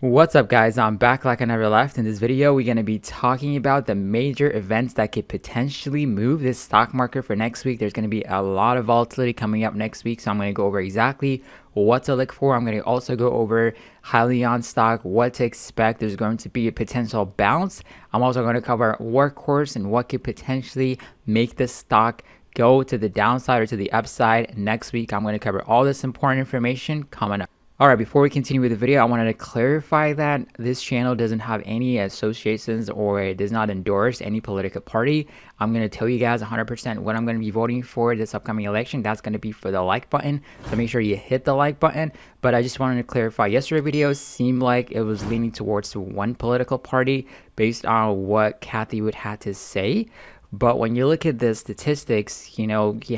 What's up guys, I'm back like I never left. In this video we're going to be talking about the major events that could potentially move this stock market for next week. There's going to be a lot of volatility coming up next week, so I'm going to go over exactly what to look for. I'm going to also go over Hyliion stock, what to expect. There's going to be a potential bounce. I'm also going to cover Workhorse and what could potentially make the stock go to the downside or to the upside next week. I'm going to cover all this important information coming up. Alright, before we continue with the video, I wanted to clarify that this channel doesn't have any associations or it does not endorse any political party. I'm going to tell you guys 100% what I'm going to be voting for this upcoming election. That's going to be for the like button, so make sure you hit the like button. But I just wanted to clarify, yesterday's video seemed like it was leaning towards one political party based on what Kathy would have to say. But when you look at the statistics, you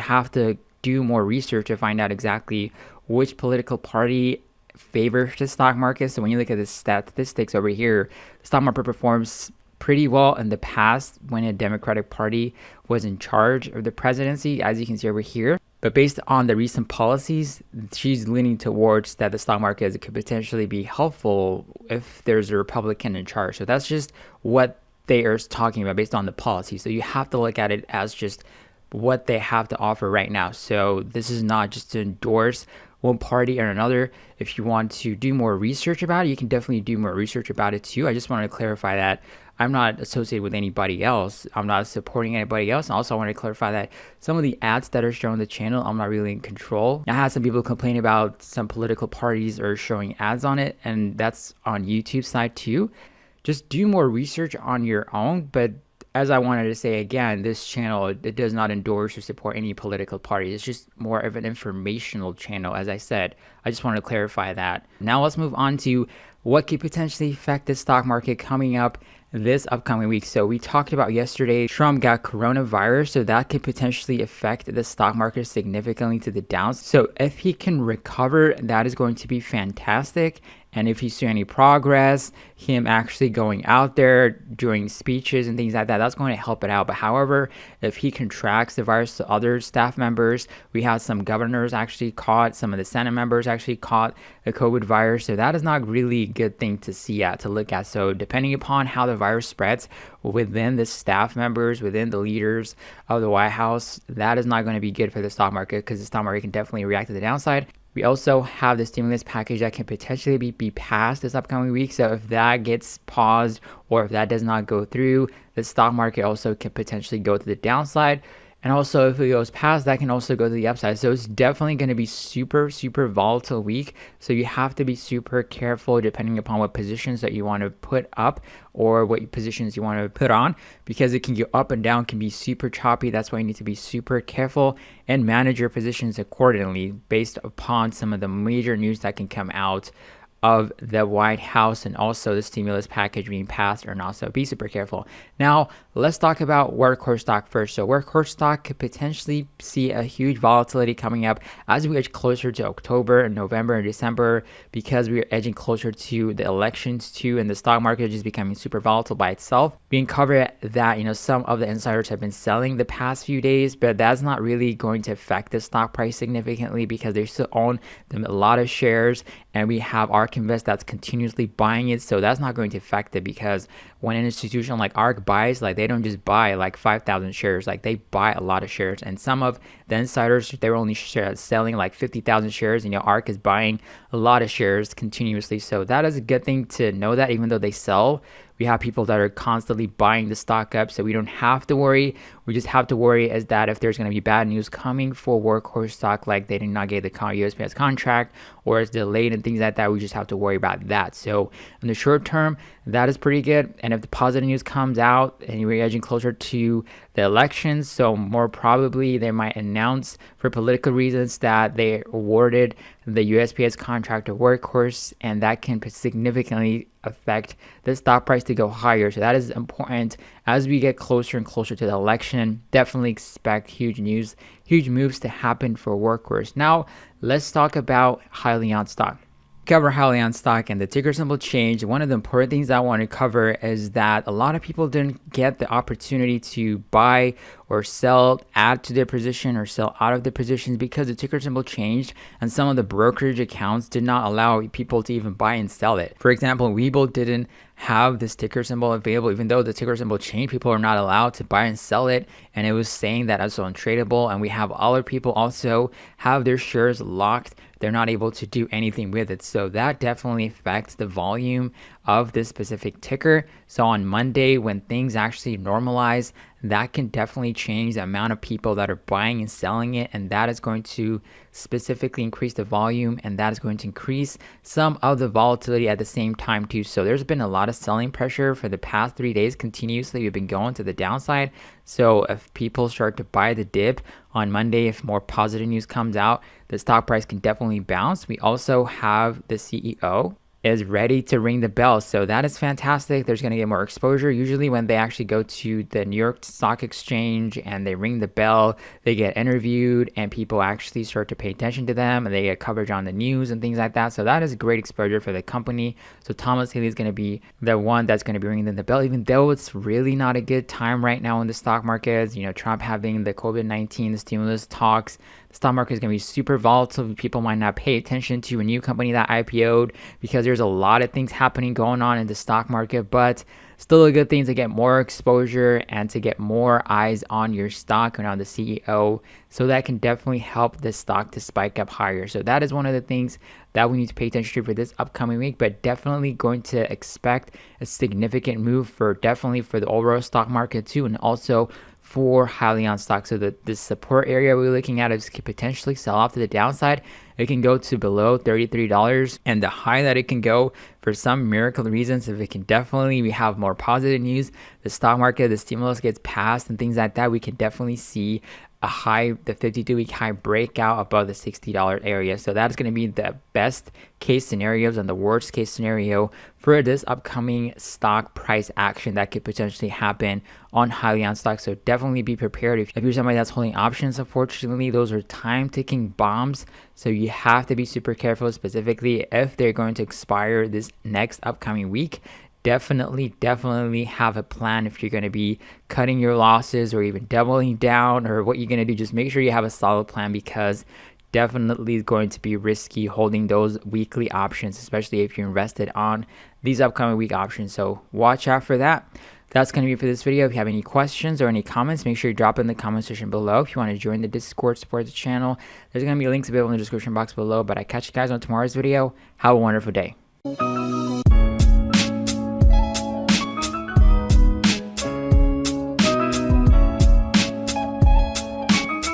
have to do more research to find out exactly which political party favors the stock market. So when you look at the statistics over here, the stock market performs pretty well in the past when a Democratic Party was in charge of the presidency, as you can see over here. But based on the recent policies, she's leaning towards that the stock market could potentially be helpful if there's a Republican in charge. So that's just what they are talking about based on the policy. So you have to look at it as just what they have to offer right now. So this is not just to endorse one party or another. If you want to do more research about it, you can definitely do more research about it too. I just wanted to clarify that I'm not associated with anybody else. I'm not supporting anybody else. And also I want to clarify that some of the ads that are shown on the channel, I'm not really in control. I had some people complain about some political parties are showing ads on it, and that's on YouTube side too. Just do more research on your own. But as I wanted to say again, this channel, it does not endorse or support any political party. It's just more of an informational channel. As I said, I just wanted to clarify that. Now let's move on to what could potentially affect the stock market coming up this upcoming week. So we talked about yesterday, Trump got coronavirus, so that could potentially affect the stock market significantly to the downs. So if he can recover, that is going to be fantastic. And if you see any progress, him actually going out there doing speeches and things like that, that's going to help it out. But however, if he contracts the virus to other staff members, we have some governors actually caught, some of the Senate members actually caught the COVID virus. So that is not really a good thing to see at, to look at. So depending upon how the virus spreads within the staff members, within the leaders of the White House, that is not going to be good for the stock market, because the stock market can definitely react to the downside. We also have the stimulus package that can potentially be passed this upcoming week. So if that gets paused or if that does not go through, the stock market also can potentially go to the downside. And also if it goes past, that can also go to the upside. So it's definitely going to be super volatile week. So you have to be super careful depending upon what positions that you want to put up or what positions you want to put on, because it can go up and down, can be super choppy. That's why you need to be super careful and manage your positions accordingly based upon some of the major news that can come out of the White House and also the stimulus package being passed or not. So be super careful. Now let's talk about Workhorse stock first. So Workhorse stock could potentially see a huge volatility coming up as we edge closer to October and November and December, because we are edging closer to the elections too, and the stock market is becoming super volatile by itself. We can cover that, some of the insiders have been selling the past few days, but that's not really going to affect the stock price significantly because they still own a lot of shares, and we have ARK Invest that's continuously buying it. So that's not going to affect it, because when an institution like ARK buys, like they don't just buy like 5,000 shares, like they buy a lot of shares. And some of the insiders, they're only selling like 50,000 shares, and ARK is buying a lot of shares continuously. So that is a good thing to know, that even though they sell, we have people that are constantly buying the stock up, so we don't have to worry. We just have to worry is that if there's going to be bad news coming for Workhorse stock, like they did not get the USPS contract or it's delayed and things like that, we just have to worry about that. So in the short term, that is pretty good. And if the positive news comes out and we're edging closer to the elections, so more probably they might announce for political reasons that they awarded the USPS contract to Workhorse, and that can significantly affect the stock price to go higher. So that is important as we get closer and closer to the election. Definitely expect huge moves to happen for Workhorse. Now let's talk about Hyliion stock. cover Hyliion stock and the ticker symbol change. One of the important things I want to cover is that a lot of people didn't get the opportunity to buy or sell, add to their position or sell out of the positions because the ticker symbol changed, and some of the brokerage accounts did not allow people to even buy and sell it. For example, Webull didn't have this ticker symbol available. Even though the ticker symbol changed, people are not allowed to buy and sell it, and it was saying that it's untradable. And we have other people also have their shares locked. They're not able to do anything with it. So that definitely affects the volume of this specific ticker. So on Monday, when things actually normalize, that can definitely change the amount of people that are buying and selling it, and that is going to specifically increase the volume, and that is going to increase some of the volatility at the same time too. So there's been a lot of selling pressure for the past 3 days continuously. We've been going to the downside. So if people start to buy the dip on Monday, if more positive news comes out, the stock price can definitely bounce. We also have the CEO is ready to ring the bell. So that is fantastic. There's going to get more exposure. Usually when they actually go to the New York Stock Exchange and they ring the bell, they get interviewed and people actually start to pay attention to them and they get coverage on the news and things like that. So that is great exposure for the company. So Thomas Hyliion is going to be the one that's going to be ringing the bell, even though it's really not a good time right now in the stock markets. You know, Trump having the COVID-19, the stimulus talks, the stock market is going to be super volatile. People might not pay attention to a new company that IPO'd because there's a lot of things happening going on in the stock market, but still a good thing to get more exposure and to get more eyes on your stock and on the CEO. So that can definitely help the stock to spike up higher. So that is one of the things that we need to pay attention to for this upcoming week, but definitely going to expect a significant move for definitely for the overall stock market too, and also for Hyliion stock. So the support area we're looking at is could potentially sell off to the downside. It can go to below $33, and the high that it can go for some miracle reasons, if it can definitely, we have more positive news, the stock market, the stimulus gets passed and things like that, we can definitely see a high, the 52-week high breakout above the $60 area. So that's going to be the best case scenarios and the worst case scenario for this upcoming stock price action that could potentially happen on Hyliion stock. So definitely be prepared. If you're somebody that's holding options, unfortunately, those are time-ticking bombs. So you have to be super careful, specifically if they're going to expire this next upcoming week. Definitely have a plan if you're going to be cutting your losses or even doubling down or what you're going to do. Just make sure you have a solid plan, because definitely is going to be risky holding those weekly options, especially if you're invested on these upcoming week options. So watch out for that. That's going to be it for this video. If you have any questions or any comments, make sure you drop in the comment section below. If you want to join the Discord, support the channel, there's going to be links available in the description box below. But I catch you guys on tomorrow's video. Have a wonderful day.